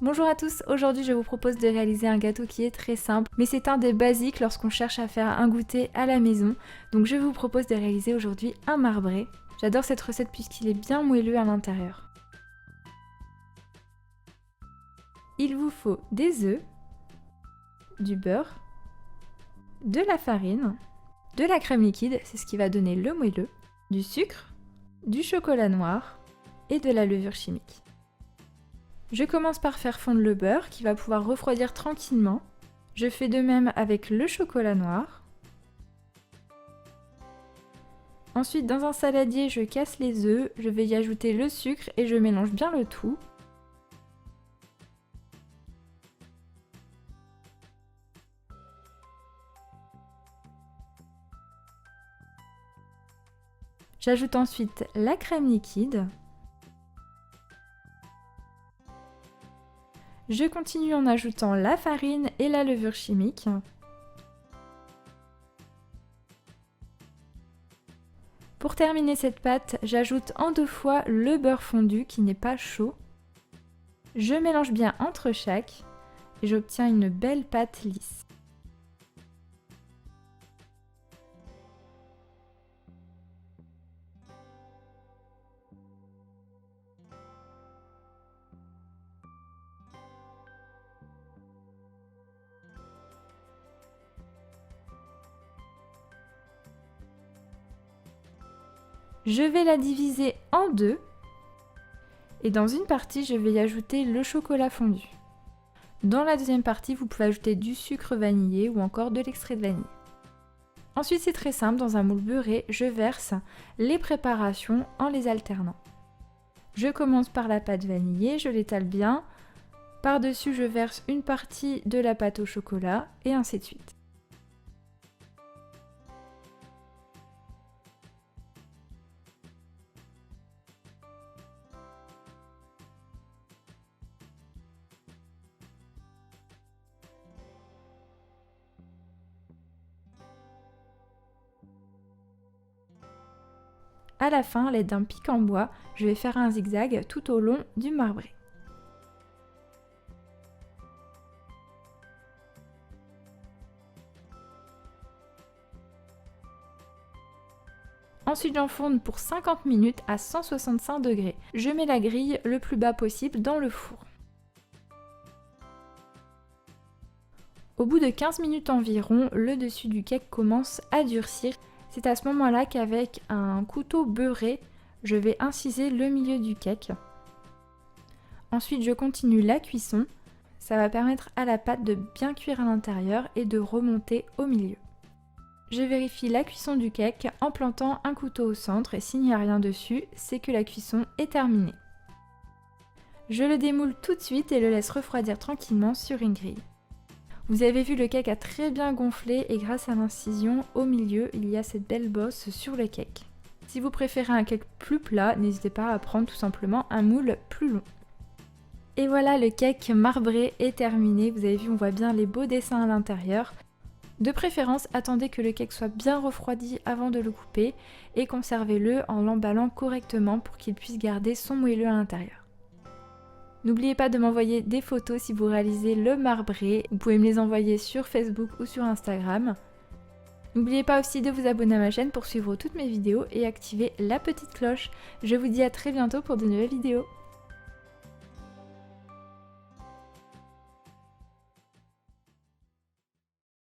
Bonjour à tous, aujourd'hui je vous propose de réaliser un gâteau qui est très simple, mais c'est un des basiques lorsqu'on cherche à faire un goûter à la maison. Donc je vous propose de réaliser aujourd'hui un marbré. J'adore cette recette puisqu'il est bien moelleux à l'intérieur. Il vous faut des œufs, du beurre, de la farine, de la crème liquide, c'est ce qui va donner le moelleux, du sucre, du chocolat noir et de la levure chimique. Je commence par faire fondre le beurre qui va pouvoir refroidir tranquillement. Je fais de même avec le chocolat noir. Ensuite, dans un saladier, je casse les œufs, je vais y ajouter le sucre et je mélange bien le tout. J'ajoute ensuite la crème liquide. Je continue en ajoutant la farine et la levure chimique. Pour terminer cette pâte, j'ajoute en 2 fois le beurre fondu qui n'est pas chaud. Je mélange bien entre chaque et j'obtiens une belle pâte lisse. Je vais la diviser en 2 et dans une partie, je vais y ajouter le chocolat fondu. Dans la deuxième partie, vous pouvez ajouter du sucre vanillé ou encore de l'extrait de vanille. Ensuite, c'est très simple, dans un moule beurré, je verse les préparations en les alternant. Je commence par la pâte vanillée, je l'étale bien. Par-dessus, je verse une partie de la pâte au chocolat et ainsi de suite. À la fin, à l'aide d'un pic en bois, je vais faire un zigzag tout au long du marbré. Ensuite, j'enfourne pour 50 minutes à 165 degrés. Je mets la grille le plus bas possible dans le four. Au bout de 15 minutes environ, le dessus du cake commence à durcir. C'est à ce moment-là qu'avec un couteau beurré, je vais inciser le milieu du cake. Ensuite, je continue la cuisson. Ça va permettre à la pâte de bien cuire à l'intérieur et de remonter au milieu. Je vérifie la cuisson du cake en plantant un couteau au centre et s'il n'y a rien dessus, c'est que la cuisson est terminée. Je le démoule tout de suite et le laisse refroidir tranquillement sur une grille. Vous avez vu, le cake a très bien gonflé et grâce à l'incision au milieu, il y a cette belle bosse sur le cake. Si vous préférez un cake plus plat, n'hésitez pas à prendre tout simplement un moule plus long. Et voilà, le cake marbré est terminé. Vous avez vu, on voit bien les beaux dessins à l'intérieur. De préférence, attendez que le cake soit bien refroidi avant de le couper et conservez-le en l'emballant correctement pour qu'il puisse garder son moelleux à l'intérieur. N'oubliez pas de m'envoyer des photos si vous réalisez le marbré. Vous pouvez me les envoyer sur Facebook ou sur Instagram. N'oubliez pas aussi de vous abonner à ma chaîne pour suivre toutes mes vidéos et activer la petite cloche. Je vous dis à très bientôt pour de nouvelles vidéos.